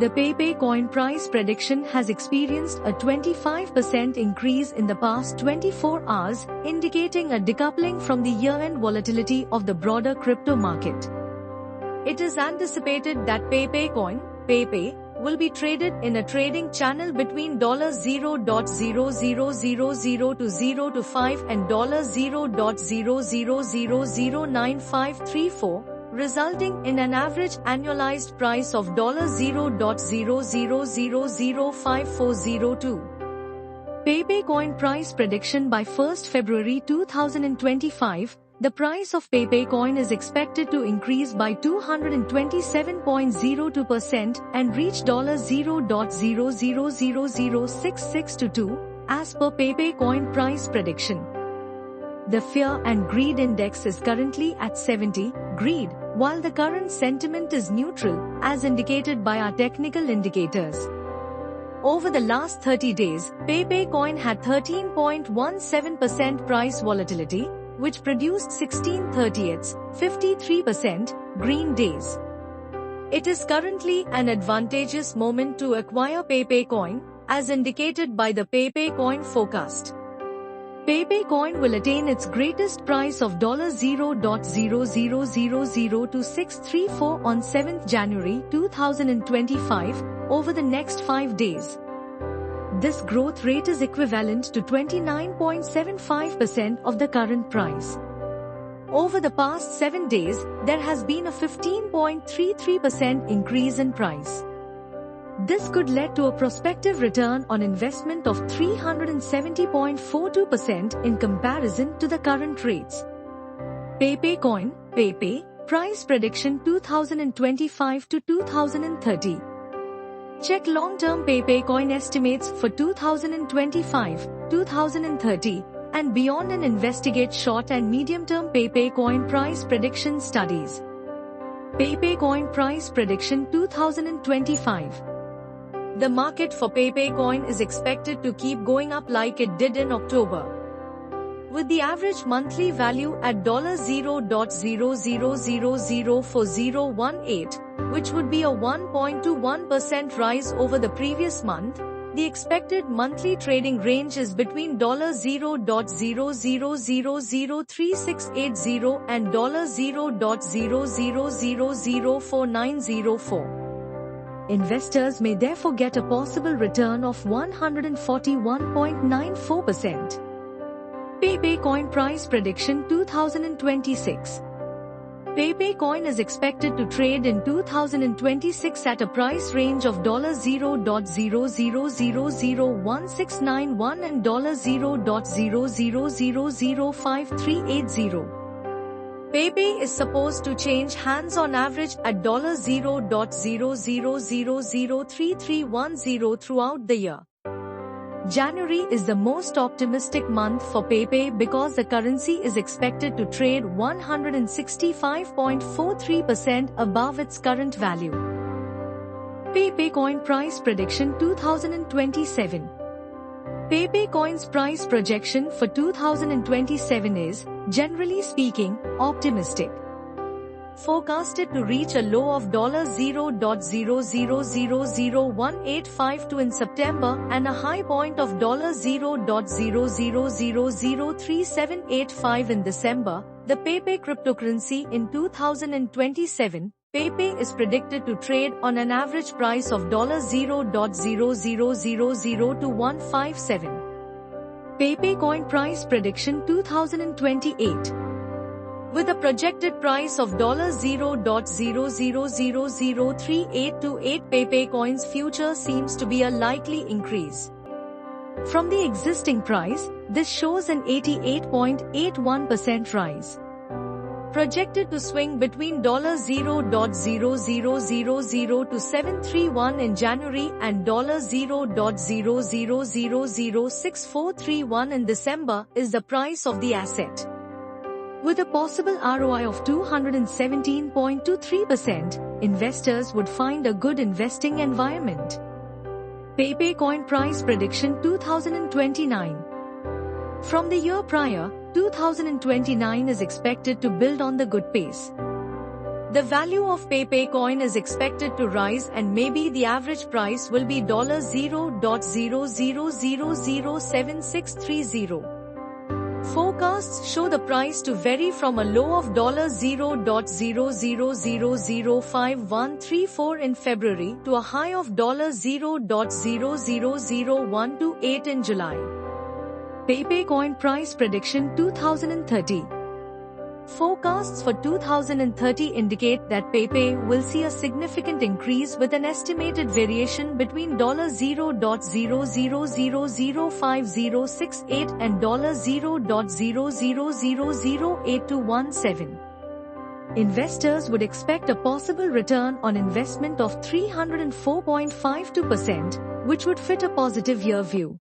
The Pepe coin price prediction has experienced a 25% increase in the past 24 hours, indicating a decoupling from the year-end volatility of the broader crypto market. It is anticipated that Pepe coin, Pepe, will be traded in a trading channel between $0.0000 to 0 to 5 and $0.00009534, resulting in an average annualized price of $0.00005402. Pepe coin price prediction by 1st February 2025. The price of Pepe coin is expected to increase by 227.02% and reach $0.00006622, as per Pepe coin price prediction. The Fear and Greed Index is currently at 70, greed, while the current sentiment is neutral, as indicated by our technical indicators. Over the last 30 days, Pepe coin had 13.17% price volatility, which produced 16/30ths, 53% green days. It is currently an advantageous moment to acquire Pepe coin, as indicated by the Pepe coin forecast. Pepe coin will attain its greatest price of $0.00002634 on 7th January 2025 over the next 5 days. This growth rate is equivalent to 29.75% of the current price. Over the past 7 days, there has been a 15.33% increase in price. This could lead to a prospective return on investment of 370.42% in comparison to the current rates. Pepe coin, Pepe, price prediction 2025 to 2030. Check long-term Pepe coin estimates for 2025, 2030, and beyond, and investigate short and medium-term Pepe coin price prediction studies. Pepe coin price prediction 2025. The market for Pepe coin is expected to keep going up like it did in October, with the average monthly value at $0.00004018, which would be a 1.21% rise over the previous month. The expected monthly trading range is between $0.00003680 and $0.00004904. Investors may therefore get a possible return of 141.94%. Pepe coin price prediction 2026. Pepe coin is expected to trade in 2026 at a price range of $0.00001691 and $0.00005380. Pepe is supposed to change hands on average at $0.00003310 throughout the year. January is the most optimistic month for Pepe because the currency is expected to trade 165.43% above its current value. Pepe coin price prediction 2027. Pepe coin's price projection for 2027 is, generally speaking, optimistic. Forecasted to reach a low of $0.00001852 in September and a high point of $0.00003785 in December. The Pepe cryptocurrency in 2027, Pepe is predicted to trade on an average price of $0.00002157. Pepe coin price prediction 2028. With a projected price of $0.00003828, Pepe coin's future seems to be a likely increase from the existing price. This shows an 88.81% rise. Projected to swing between $0.0000 to 731 in January and $0.00006431 in December is the price of the asset. With a possible ROI of 217.23%, investors would find a good investing environment. Pepe coin price prediction 2029. From the year prior, 2029 is expected to build on the good pace. The value of PayPay coin is expected to rise and maybe the average price will be $0.00007630. Forecasts show the price to vary from a low of $0.00005134 in February to a high of $0.000128 in July. PayPay coin price prediction 2030. Forecasts for 2030 indicate that PayPay will see a significant increase with an estimated variation between $0.00005068 and $0.00008217. Investors would expect a possible return on investment of 304.52%, which would fit a positive year view.